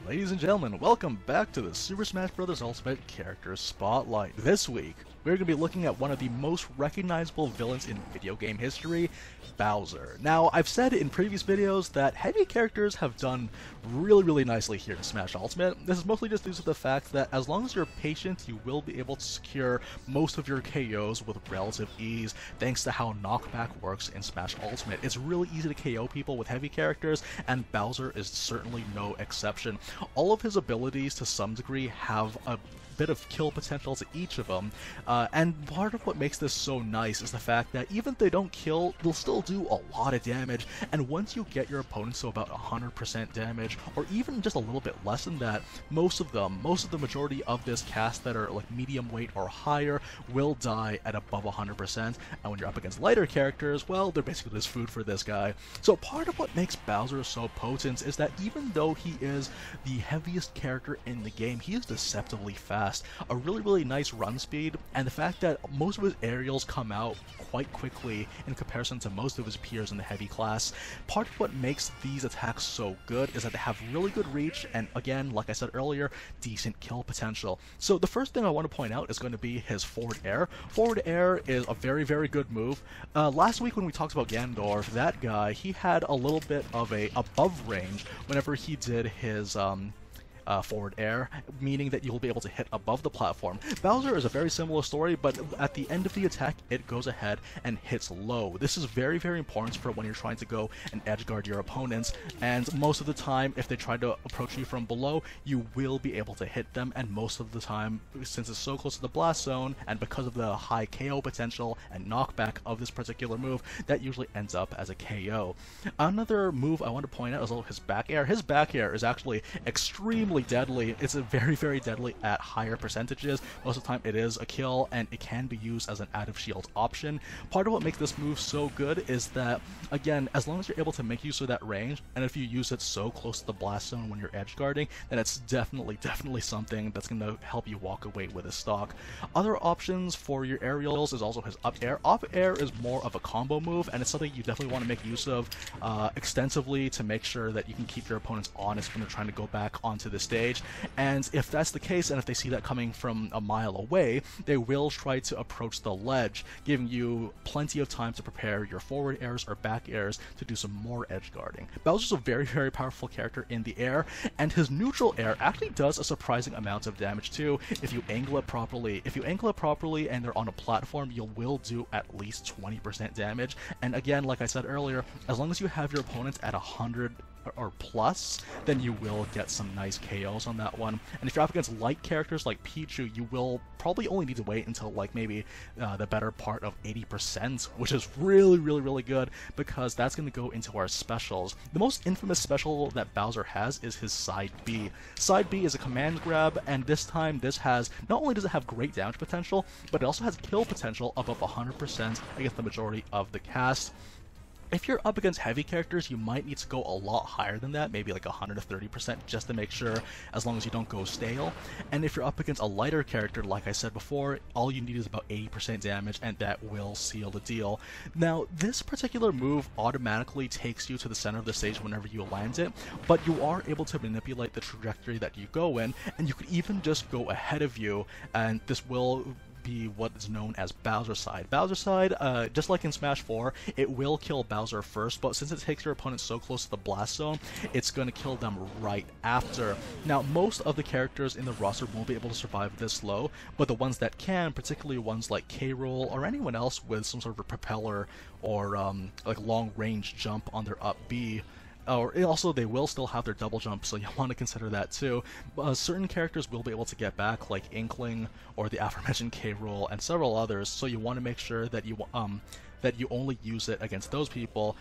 Ladies and gentlemen, welcome back to the Super Smash Bros. Ultimate Character Spotlight. This week, we're going to be looking at one of the most recognizable villains in video game history, Bowser. Now, I've said in previous videos that heavy characters have done really nicely here in Smash Ultimate. This is mostly just due to the fact that as long as you're patient, you will be able to secure most of your KOs with relative ease, thanks to how knockback works in Smash Ultimate. It's really easy to KO people with heavy characters, and Bowser is certainly no exception. All of his abilities, to some degree, have a bit of kill potential to each of them, and part of what makes this so nice is the fact that even if they don't kill, they'll still do a lot of damage, and once you get your opponents to about 100% damage, or even just a little bit less than that, most of the majority of this cast that are like medium weight or higher will die at above 100%, and when you're up against lighter characters, well, they're basically just food for this guy. So part of what makes Bowser so potent is that even though he is the heaviest character in the game, he is deceptively fast. A really nice run speed, and the fact that most of his aerials come out quite quickly in comparison to most of his peers in the heavy class. Part of what makes these attacks so good is that they have really good reach, and again, like I said earlier, decent kill potential. So the first thing I want to point out is going to be his forward air. Forward air is a very good move. Last week when we talked about Ganondorf, that guy, he had a little bit of a above range whenever he did his forward air, meaning that you'll be able to hit above the platform. Bowser is a very similar story, but at the end of the attack, it goes ahead and hits low. This is very important for when you're trying to go and edge guard your opponents, and most of the time, if they try to approach you from below, you will be able to hit them, and most of the time, since it's so close to the blast zone, and because of the high KO potential and knockback of this particular move, that usually ends up as a KO. Another move I want to point out is his back air. His back air is actually extremely deadly. It's a very deadly at higher percentages. Most of the time it is a kill, and it can be used as an out of shield option. Part of what makes this move so good is that, again, as long as you're able to make use of that range, and if you use it so close to the blast zone when you're edge guarding, then it's definitely something that's going to help you walk away with a stock. Other options for your aerials is also his up air. Up air is more of a combo move, and it's something you definitely want to make use of extensively to make sure that you can keep your opponents honest when they're trying to go back onto the stage. And if that's the case, and if they see that coming from a mile away, they will try to approach the ledge, giving you plenty of time to prepare your forward airs or back airs to do some more edge guarding. Bowser's a very powerful character in the air, and his neutral air actually does a surprising amount of damage too if you angle it properly. If you angle it properly and they're on a platform, you will do at least 20% damage, and again, like I said earlier, as long as you have your opponents at 100 or plus, then you will get some nice KOs on that one. And if you're up against light characters like Pichu, you will probably only need to wait until like maybe the better part of 80%, which is really good, because that's going to go into our specials. The most infamous special that Bowser has is his Side B. Side B is a command grab, and this time this has, not only does it have great damage potential, but it also has kill potential of up 100% against the majority of the cast. If you're up against heavy characters, you might need to go a lot higher than that, maybe like 130%, just to make sure, as long as you don't go stale. And if you're up against a lighter character, like I said before, all you need is about 80% damage, and that will seal the deal. Now, this particular move automatically takes you to the center of the stage whenever you land it, but you are able to manipulate the trajectory that you go in, and you could even just go ahead of you, and this will be what is known as Bowser Side. Bowser Side, just like in Smash 4, it will kill Bowser first, but since it takes your opponent so close to the blast zone, it's going to kill them right after. Now, most of the characters in the roster won't be able to survive this low, but the ones that can, particularly ones like K-Rool or anyone else with some sort of a propeller or like long-range jump on their up B, or also they will still have their double jump, so you want to consider that too. Certain characters will be able to get back, like Inkling or the aforementioned K-Rool and several others, so you want to make sure that you only use it against those people.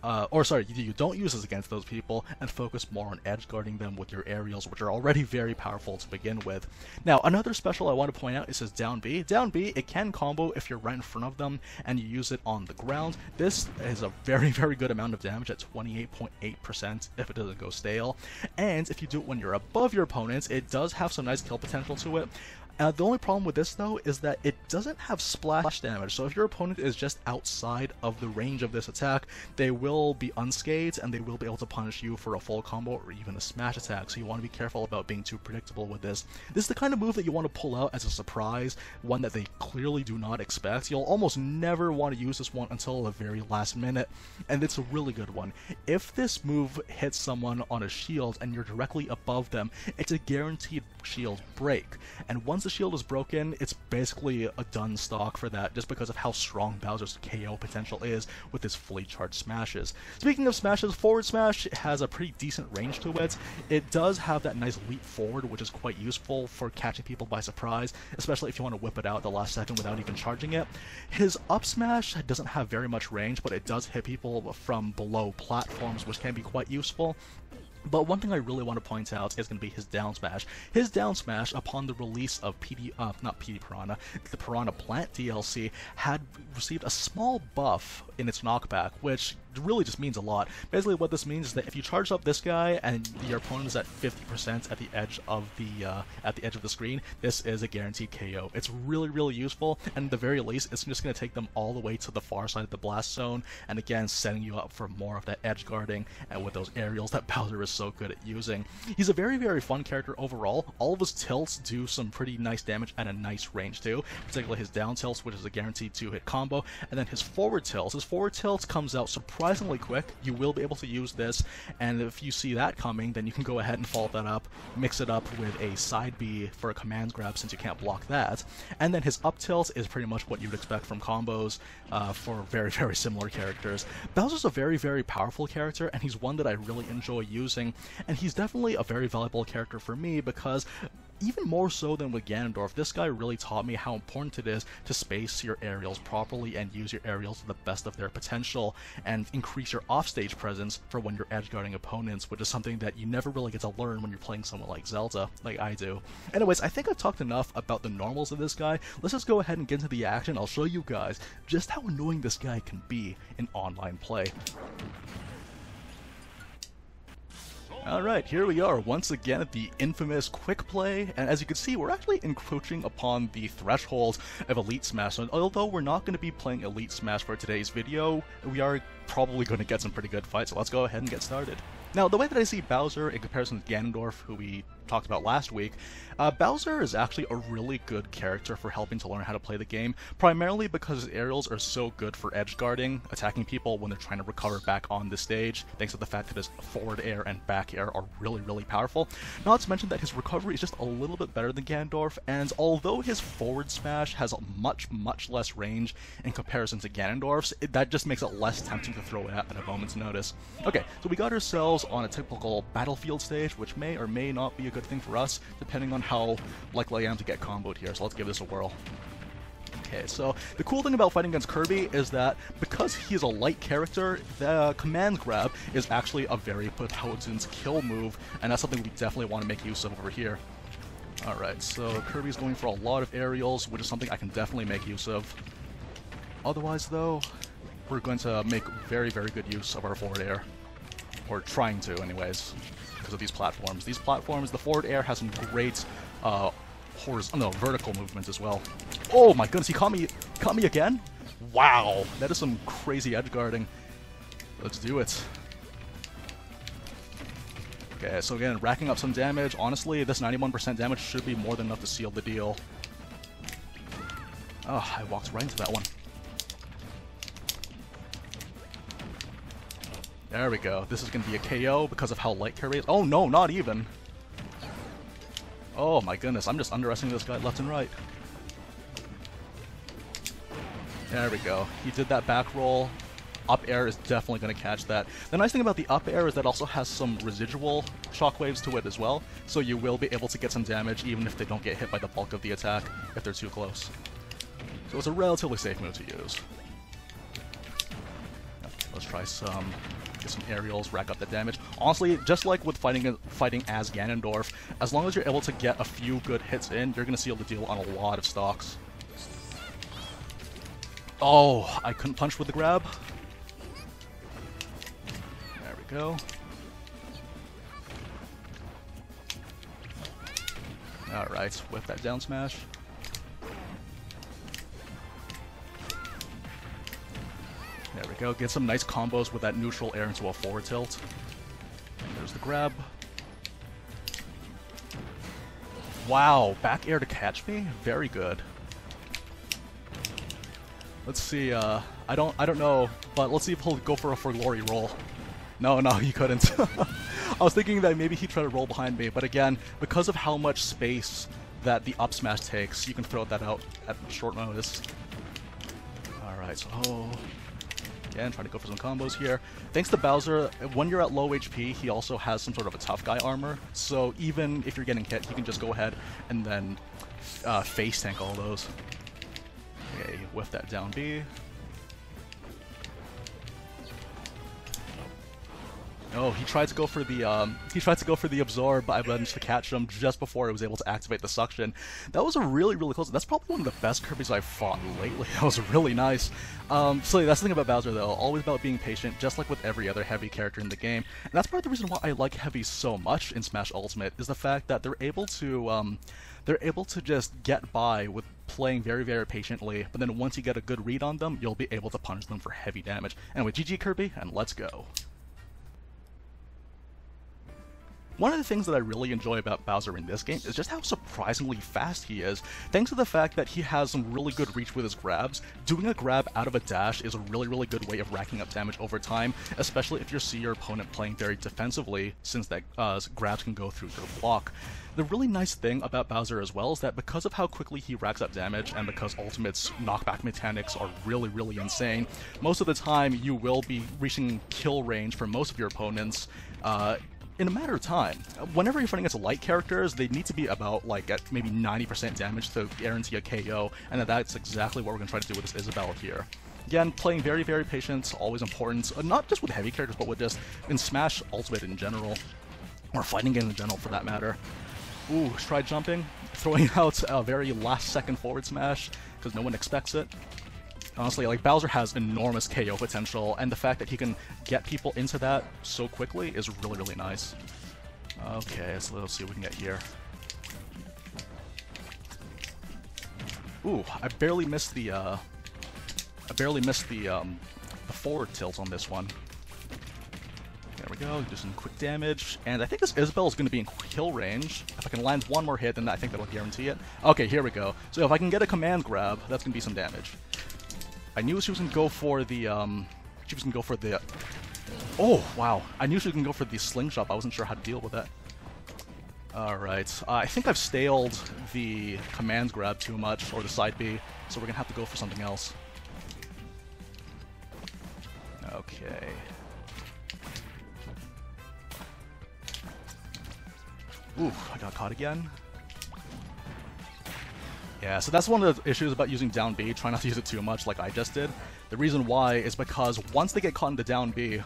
You don't use this against those people, and focus more on edge guarding them with your aerials, which are already very powerful to begin with. Now, another special I want to point out is his down B. Down B, it can combo if you're right in front of them and you use it on the ground. This is a very good amount of damage at 28.8% if it doesn't go stale. And if you do it when you're above your opponents, it does have some nice kill potential to it. The only problem with this though is that it doesn't have splash damage, so if your opponent is just outside of the range of this attack, they will be unscathed and they will be able to punish you for a full combo or even a smash attack, so you want to be careful about being too predictable with this. This is the kind of move that you want to pull out as a surprise, one that they clearly do not expect. You'll almost never want to use this one until the very last minute, and it's a really good one. If this move hits someone on a shield and you're directly above them, it's a guaranteed shield break, and once the shield is broken, it's basically a done stock for that, just because of how strong Bowser's KO potential is with his fully charged smashes. Speaking of smashes, forward smash has a pretty decent range to it. It does have that nice leap forward, which is quite useful for catching people by surprise, especially if you want to whip it out at the last second without even charging it. His up smash doesn't have very much range, but it does hit people from below platforms, which can be quite useful. But one thing I really want to point out is going to be his down smash. His down smash, upon the release of not PD Piranha, the Piranha Plant DLC, had received a small buff in its knockback, which really just means a lot. Basically what this means is that if you charge up this guy and your opponent is at 50% at the edge of the screen, this is a guaranteed KO. It's really, really useful, and at the very least, it's just going to take them all the way to the far side of the blast zone, and again, setting you up for more of that edge guarding, and with those aerials that Bowser is so good at using. He's a very, very fun character overall. All of his tilts do some pretty nice damage at a nice range too, particularly his down tilts, which is a guaranteed 2-hit combo, and then his forward tilts. His forward tilts comes out surprisingly quick. You will be able to use this, and if you see that coming, then you can go ahead and follow that up, mix it up with a side B for a command grab since you can't block that, and then his up tilt is pretty much what you would expect from combos for very, very similar characters. Bowser's a very, very powerful character, and he's one that I really enjoy using, and he's definitely a very valuable character for me because even more so than with Ganondorf, this guy really taught me how important it is to space your aerials properly and use your aerials to the best of their potential and increase your offstage presence for when you're edgeguarding opponents, which is something that you never really get to learn when you're playing someone like Zelda, like I do. Anyways, I think I've talked enough about the normals of this guy. Let's just go ahead and get into the action. I'll show you guys just how annoying this guy can be in online play. Alright, here we are once again at the infamous quick play, and as you can see, we're actually encroaching upon the threshold of Elite Smash. So although we're not going to be playing Elite Smash for today's video, we are probably going to get some pretty good fights, so let's go ahead and get started. Now, the way that I see Bowser in comparison to Ganondorf, who we talked about last week, Bowser is actually a really good character for helping to learn how to play the game, primarily because his aerials are so good for edge guarding, attacking people when they're trying to recover back on the stage, thanks to the fact that his forward air and back air are really, really powerful. Not to mention that his recovery is just a little bit better than Ganondorf, and although his forward smash has much, much less range in comparison to Ganondorf's, that just makes it less tempting to throw it at a moment's notice. Okay, so we got ourselves on a typical battlefield stage, which may or may not be a good thing for us, depending on how likely I am to get comboed here, so let's give this a whirl. Okay, so the cool thing about fighting against Kirby is that because he's a light character, the command grab is actually a very potent kill move, and that's something we definitely want to make use of over here. Alright, so Kirby's going for a lot of aerials, which is something I can definitely make use of. Otherwise, though, we're going to make very, very good use of our forward air. Or trying to, anyways, because of these platforms. These platforms, the forward air has some great vertical movements as well. Oh my goodness, he caught me again? Wow, that is some crazy edge guarding. Let's do it. Okay, so again, racking up some damage. Honestly, this 91% damage should be more than enough to seal the deal. Oh, I walked right into that one. There we go. This is going to be a KO because of how light Kirby is. Oh no, not even. Oh my goodness, I'm just underestimating this guy left and right. There we go. He did that back roll. Up air is definitely going to catch that. The nice thing about the up air is that it also has some residual shockwaves to it as well, so you will be able to get some damage even if they don't get hit by the bulk of the attack if they're too close. So it's a relatively safe move to use. Let's try some... get some aerials, rack up the damage. Honestly, just like with fighting as Ganondorf, as long as you're able to get a few good hits in, you're going to seal the deal on a lot of stocks. Oh, I couldn't punch with the grab. There we go. Alright, whip that down smash. There we go. Get some nice combos with that neutral air into a forward tilt. And there's the grab. Wow, back air to catch me? Very good. Let's see, I don't know, but let's see if he'll go for a For Glory roll. No, he couldn't. I was thinking that maybe he'd try to roll behind me, but again, because of how much space that the up smash takes, you can throw that out at short notice. Alright, so again, trying to go for some combos here. Thanks to Bowser, when you're at low HP, he also has some sort of a tough guy armor, so even if you're getting hit, he can just go ahead and then face tank all those. Okay, whiff that down B. Oh, he tried to go for the absorb, but I managed to catch him just before I was able to activate the suction. That was a really close. That's probably one of the best Kirbys I've fought lately. That was really nice. So that's the thing about Bowser though, always about being patient, just like with every other heavy character in the game. And that's part of the reason why I like heavies so much in Smash Ultimate, is the fact that they're able to just get by with playing very patiently, but then once you get a good read on them, you'll be able to punish them for heavy damage. Anyway, GG Kirby, and let's go. One of the things that I really enjoy about Bowser in this game is just how surprisingly fast he is. Thanks to the fact that he has some really good reach with his grabs, doing a grab out of a dash is a really good way of racking up damage over time, especially if you see your opponent playing very defensively, since that grabs can go through your block. The really nice thing about Bowser as well is that because of how quickly he racks up damage, and because Ultimate's knockback mechanics are really insane, most of the time you will be reaching kill range for most of your opponents in a matter of time. Whenever you're fighting against light characters, they need to be about like at maybe 90% damage to guarantee a KO, and that's exactly what we're going to try to do with this Isabelle here. Again, playing very patient, always important, not just with heavy characters, but with just in Smash Ultimate in general, or fighting games in general for that matter. Ooh, try jumping, throwing out a very last second forward smash, because no one expects it. Honestly, like, Bowser has enormous KO potential, and the fact that he can get people into that so quickly is really nice. Okay, so let's see what we can get here. Ooh, I barely missed the forward tilt on this one. There we go, do some quick damage, and I think this Isabelle is going to be in kill range. If I can land one more hit, then I think that'll guarantee it. Okay, here we go. So if I can get a command grab, that's going to be some damage. I knew she was going to go for the, oh, wow. I knew she was going to go for the slingshot, but I wasn't sure how to deal with that. Alright, I think I've staled the command grab too much, or the side B, so we're going to have to go for something else. Okay. Ooh, I got caught again. Yeah, so that's one of the issues about using down B. Try not to use it too much like I just did. The reason why is because once they get caught into down B,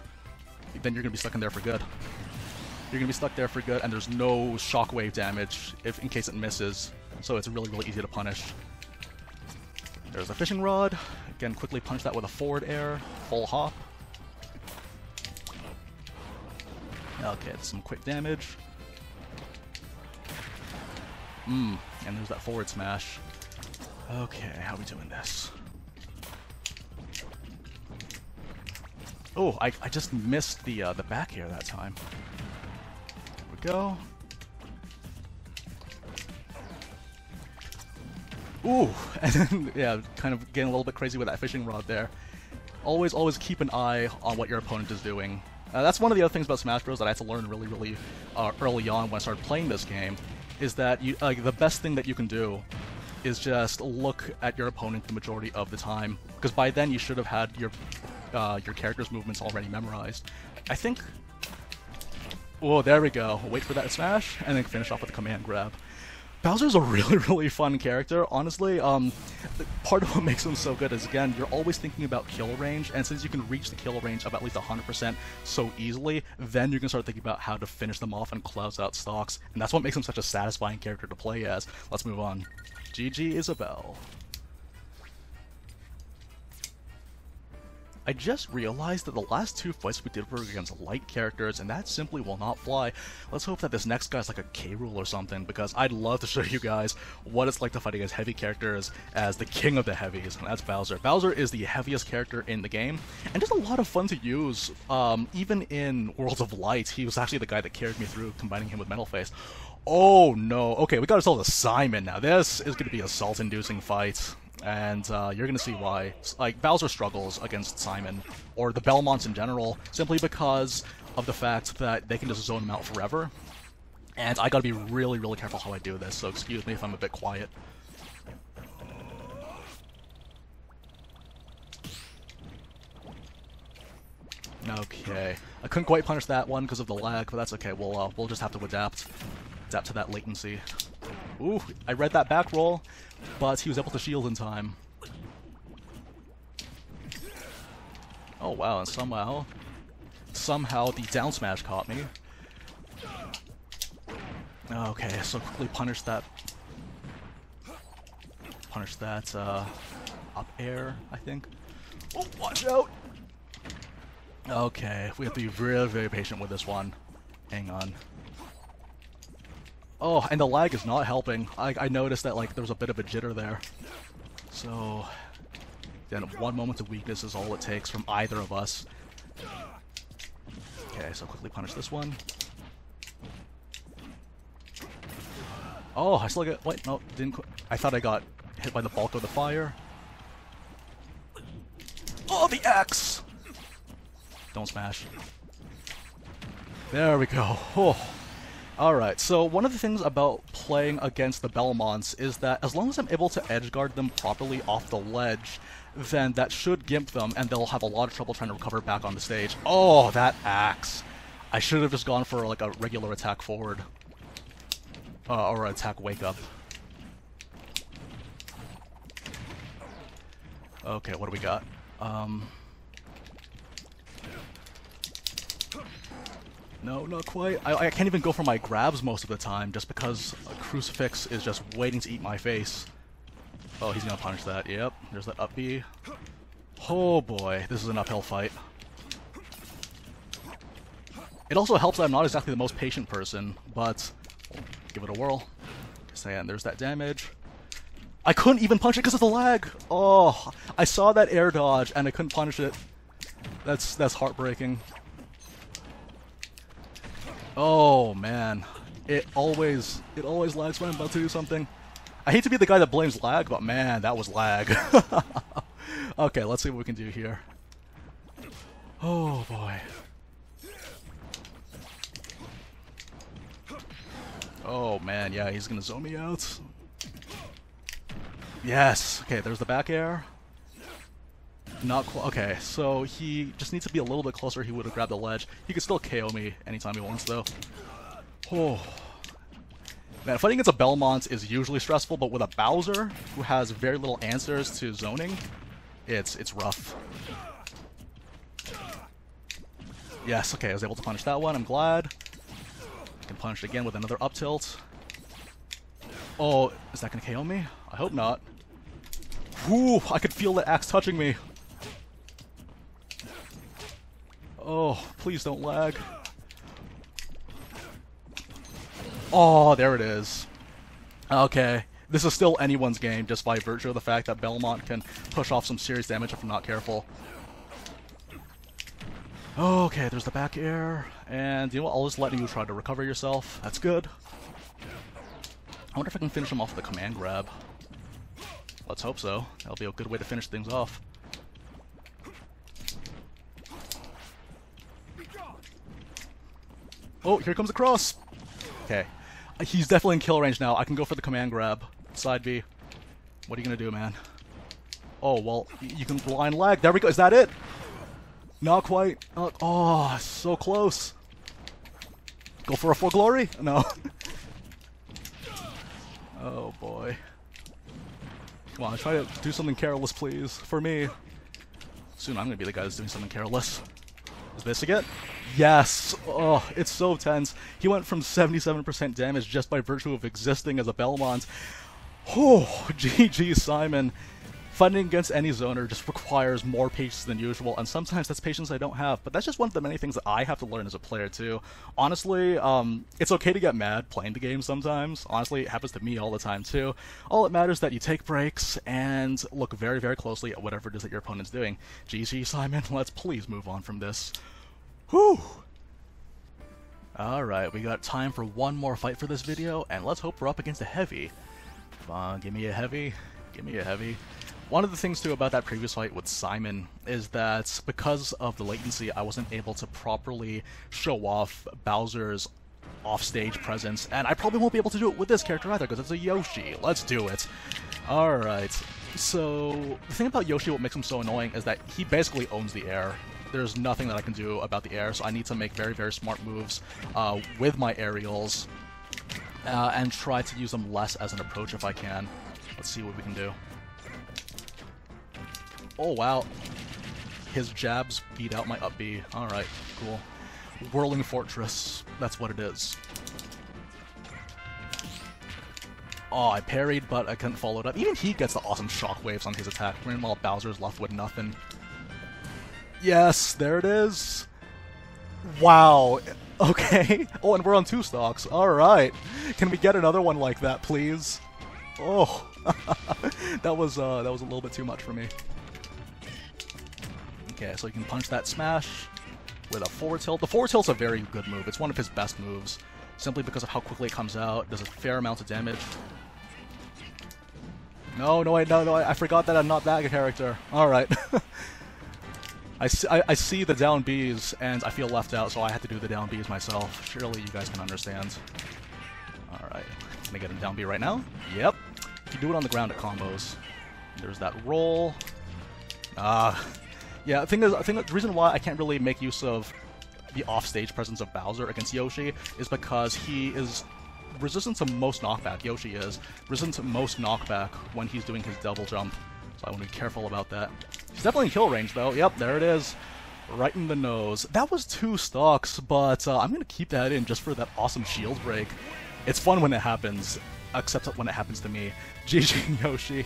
then you're going to be stuck in there for good. You're going to be stuck there for good, and there's no shockwave damage in case it misses. So it's really easy to punish. There's a fishing rod. Again, quickly punch that with a forward air. Full hop. Okay, some quick damage. And there's that forward smash. Okay, how are we doing this? Oh, I just missed the back air that time. There we go. Ooh, and then, yeah, kind of getting a little bit crazy with that fishing rod there. Always keep an eye on what your opponent is doing. That's one of the other things about Smash Bros. That I had to learn really early on when I started playing this game, is that the best thing that you can do is just look at your opponent the majority of the time, because by then you should have had your character's movements already memorized. I think... Oh, there we go. Wait for that smash, and then finish off with a command grab. Bowser's a really fun character, honestly. Part of what makes him so good is, again, you're always thinking about kill range, and since you can reach the kill range of at least 100% so easily, then you can start thinking about how to finish them off and close out stocks, and that's what makes him such a satisfying character to play as. Let's move on. GG Isabelle. I just realized that the last two fights we did were against light characters, and that simply will not fly. Let's hope that this next guy's like a K-Rule or something, because I'd love to show you guys what it's like to fight against heavy characters as the king of the heavies, and that's Bowser. Bowser is the heaviest character in the game, and just a lot of fun to use. Even in Worlds of Light, he was actually the guy that carried me through, combining him with Metal Face. Oh no, okay, we got ourselves a Simon now. This is going to be a salt-inducing fight, and you're going to see why. Like, Bowser struggles against Simon, or the Belmonts in general, simply because of the fact that they can just zone him out forever. And I gotta be really, really careful how I do this, so excuse me if I'm a bit quiet. Okay, I couldn't quite punish that one because of the lag, but that's okay. We'll just have to adapt to that latency. Ooh, I read that back roll, but he was able to shield in time. Oh wow, and somehow the down smash caught me. Okay, so quickly punish that up air, I think. Oh, watch out! Okay, we have to be very, very patient with this one. Hang on. Oh, and the lag is not helping. I noticed that, like, there was a bit of a jitter there. So, then one moment of weakness is all it takes from either of us. Okay, so quickly punish this one. Oh, I still get... Wait, no, didn't... I thought I got hit by the bulk of the fire. Oh, the axe! Don't smash. There we go. Oh. Alright, so one of the things about playing against the Belmonts is that as long as I'm able to edgeguard them properly off the ledge, then that should gimp them, and they'll have a lot of trouble trying to recover back on the stage. Oh, that axe! I should have just gone for like a regular attack forward. Or attack wake up. Okay, what do we got? No, not quite. I can't even go for my grabs most of the time, just because a crucifix is just waiting to eat my face. Oh, he's gonna punish that. Yep, there's that up B. Oh boy, this is an uphill fight. It also helps that I'm not exactly the most patient person, but we'll give it a whirl. And there's that damage. I couldn't even punch it because of the lag! Oh, I saw that air dodge and I couldn't punish it. That's heartbreaking. Oh man, it always lags when I'm about to do something. I hate to be the guy that blames lag, but man, that was lag. Okay, let's see what we can do here. Oh boy. Oh man, yeah, he's gonna zone me out. Yes. Okay, there's the back air. Not quite. Okay, so he just needs to be a little bit closer. He would have grabbed the ledge. He could still KO me anytime he wants, though. Oh. Man, fighting against a Belmont is usually stressful, but with a Bowser, who has very little answers to zoning, it's rough. Yes, okay, I was able to punish that one. I'm glad. I can punish it again with another up tilt. Oh, is that going to KO me? I hope not. Whew, I could feel that axe touching me. Oh, please don't lag. Oh, there it is. Okay, this is still anyone's game just by virtue of the fact that Belmont can push off some serious damage if I'm not careful. Okay, there's the back air, and you know what, I'll just let you try to recover yourself. That's good. I wonder if I can finish him off with a command grab. Let's hope so. That'll be a good way to finish things off. Oh, here comes the cross! Okay. He's definitely in kill range now. I can go for the command grab. Side B. What are you gonna do, man? Oh, well, you can blind lag. There we go. Is that it? Not quite. Oh, so close. Go for a full glory? No. Oh, boy. Come on, try to do something careless, please. For me. Soon I'm gonna be the guy that's doing something careless. Is this again? Yes! Oh, it's so tense. He went from 77% damage just by virtue of existing as a Belmont. Oh, GG Simon. Fighting against any zoner just requires more patience than usual, and sometimes that's patience I don't have, but that's just one of the many things that I have to learn as a player too. Honestly, it's okay to get mad playing the game sometimes. Honestly, it happens to me all the time too. All it matters is that you take breaks and look very, very closely at whatever it is that your opponent's doing. GG, Simon, let's please move on from this. Whew! Alright, we got time for one more fight for this video, and let's hope we're up against a heavy. Come on, give me a heavy. Give me a heavy. One of the things too about that previous fight with Simon is that because of the latency, I wasn't able to properly show off Bowser's offstage presence, and I probably won't be able to do it with this character either because it's a Yoshi. Let's do it. Alright, so the thing about Yoshi, what makes him so annoying is that he basically owns the air. There's nothing that I can do about the air, so I need to make very, very smart moves with my aerials and try to use them less as an approach if I can. Let's see what we can do. Oh, wow. His jabs beat out my up B. Alright, cool. Whirling Fortress. That's what it is. Oh, I parried, but I couldn't follow it up. Even he gets the awesome shockwaves on his attack, meanwhile Bowser's left with nothing. Yes, there it is. Wow. Okay. Oh, and we're on 2 stocks. Alright. Can we get another one like that, please? Oh. that was a little bit too much for me. Okay, so you can punch that smash with a forward tilt. The forward tilt's a very good move. It's one of his best moves, simply because of how quickly it comes out. Does a fair amount of damage. No, I forgot that I'm not that character. Alright. I see the down Bs, and I feel left out, so I had to do the down Bs myself. Surely you guys can understand. Alright. Can I get a down B right now? Yep. You can do it on the ground at combos. There's that roll. Yeah, the reason why I can't really make use of the offstage presence of Bowser against Yoshi is because he is resistant to most knockback. Yoshi is resistant to most knockback when he's doing his double jump, so I want to be careful about that. He's definitely in kill range though. Yep, there it is. Right in the nose. That was 2 stocks, but I'm going to keep that in just for that awesome shield break. It's fun when it happens, except when it happens to me. GG Yoshi.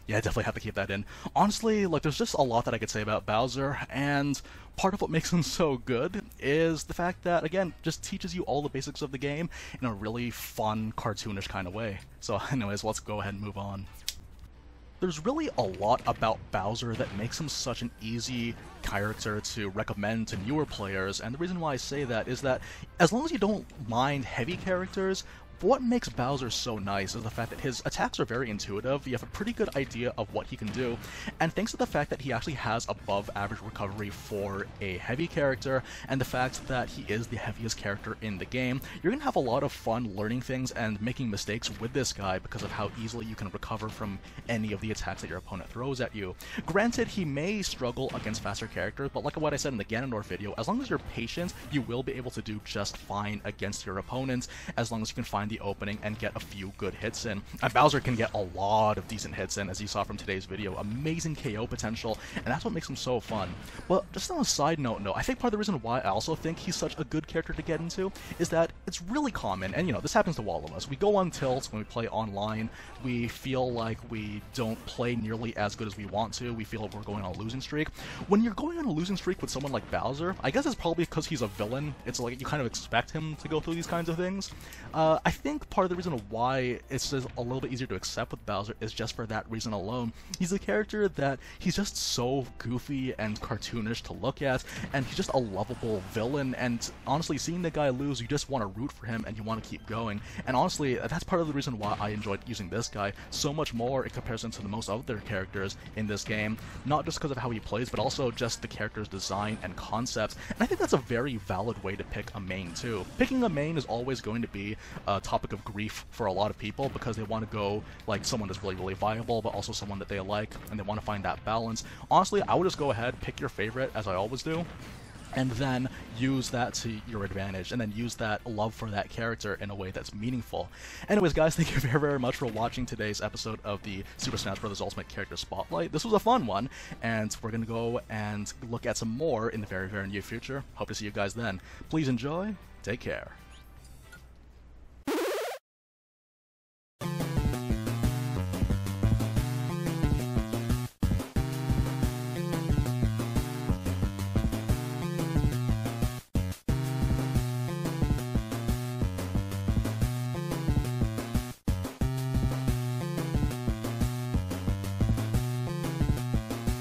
Yeah, I definitely have to keep that in. Honestly, like, there's just a lot that I could say about Bowser, and part of what makes him so good is the fact that, again, just teaches you all the basics of the game in a really fun, cartoonish kind of way. So anyways, let's go ahead and move on. There's really a lot about Bowser that makes him such an easy character to recommend to newer players, and the reason why I say that is that as long as you don't mind heavy characters, what makes Bowser so nice is the fact that his attacks are very intuitive. You have a pretty good idea of what he can do, and thanks to the fact that he actually has above average recovery for a heavy character, and the fact that he is the heaviest character in the game, you're going to have a lot of fun learning things and making mistakes with this guy because of how easily you can recover from any of the attacks that your opponent throws at you. Granted, he may struggle against faster characters, but like what I said in the Ganondorf video, as long as you're patient, you will be able to do just fine against your opponents, as long as you can find the opening and get a few good hits in. And Bowser can get a lot of decent hits in, as you saw from today's video. Amazing KO potential, and that's what makes him so fun. But just on a side note, I think part of the reason why I also think he's such a good character to get into is that it's really common, and this happens to all of us. We go on tilts when we play online, we feel like we don't play nearly as good as we want to, we feel like we're going on a losing streak. When you're going on a losing streak with someone like Bowser, I guess it's probably because he's a villain. It's like you kind of expect him to go through these kinds of things. I think part of the reason why it's just a little bit easier to accept with Bowser is just for that reason alone. He's a character that he's just so goofy and cartoonish to look at, and he's just a lovable villain, and honestly, seeing the guy lose, you just want to root for him and you want to keep going. And honestly, that's part of the reason why I enjoyed using this guy so much more in comparison to the most other characters in this game, not just because of how he plays, but also just the character's design and concepts. And I think that's a very valid way to pick a main too. Picking a main is always going to be a topic of grief for a lot of people because they want to go like someone that's really, really viable, but also someone that they like, and they want to find that balance. Honestly, I would just go ahead, pick your favorite, as I always do, and then use that to your advantage, and then use that love for that character in a way that's meaningful. Anyways, guys, thank you very, very much for watching today's episode of the Super Smash Bros. Ultimate Character Spotlight. This was a fun one, and we're going to go and look at some more in the very, very near future. Hope to see you guys then. Please enjoy. Take care.